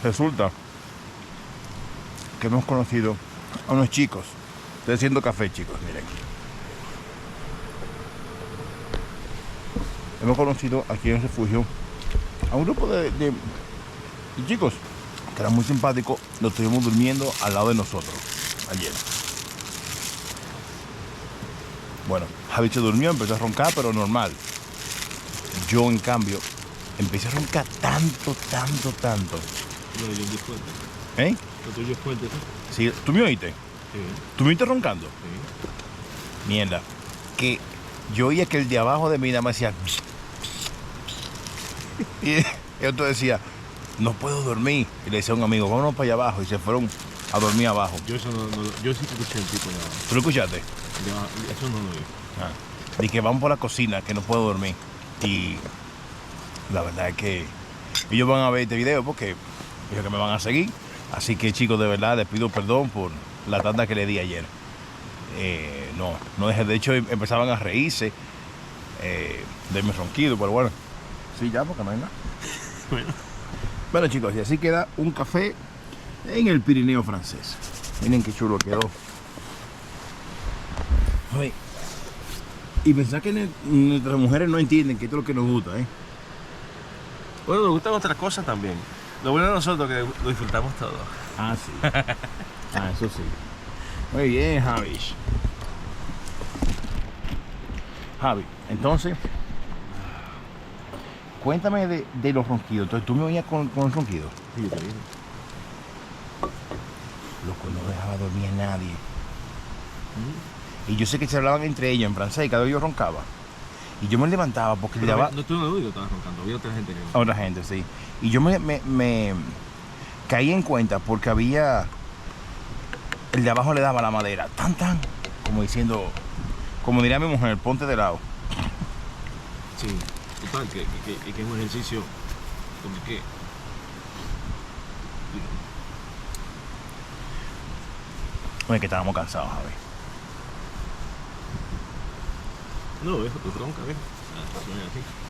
resulta que hemos conocido a unos chicos. Estoy haciendo café, chicos, miren. Hemos conocido aquí en el refugio a un grupo de chicos que eran muy simpáticos. Nos estuvimos durmiendo al lado de nosotros ayer. Bueno, Javi se durmió, empezó a roncar, pero normal. Yo, en cambio, empecé a roncar tanto. No, yo muy fuerte. ¿Eh? Lo tuyo es fuerte, ¿sí? Sí, ¿tú me oíste? Sí. ¿Tú me oíste roncando? Sí. Mierda. Que yo oía que el de abajo de mí nada más decía... Y el otro decía, no puedo dormir. Y le decía a un amigo, vámonos para allá abajo. Y se fueron a dormir abajo. Yo eso no yo sí que escuché el tipo nada. ¿Tú lo escuchaste? Eso no lo vi. Dije, vamos por la cocina, que no puedo dormir. Y la verdad es que ellos van a ver este video porque ellos que me van a seguir. Así que, chicos, de verdad les pido perdón por la tanda que le di ayer. No dejé, de hecho empezaban a reírse de mi ronquido, pero bueno. Sí, ya, porque no hay nada. Bueno, chicos, y así queda un café en el Pirineo francés. Miren qué chulo quedó. Ay. Y pensar que nuestras mujeres no entienden que esto es lo que nos gusta, ¿eh? Bueno, nos gustan otras cosas también. Lo bueno de nosotros es que lo disfrutamos todo. Ah, sí. Ah, eso sí. Muy bien, Javi. Javi, entonces, cuéntame de los ronquidos. Entonces, ¿tú me oías con el ronquido? Sí, yo te digo. Loco, no dejaba dormir a nadie. Y yo sé que se hablaban entre ellos en francés y cada vez yo roncaba. Y yo me levantaba porque le daba... No, tú no lo digo, estabas roncando. Había otra gente que... A otra gente, sí. Y yo me caí en cuenta porque había... El de abajo le daba la madera, tan, como diciendo... Como diría mi mujer, ponte de lado. Sí, total, que es un ejercicio como que... Oye, que estábamos cansados, Javi. No, eso, tu tronca, ¿ves? Ah, así.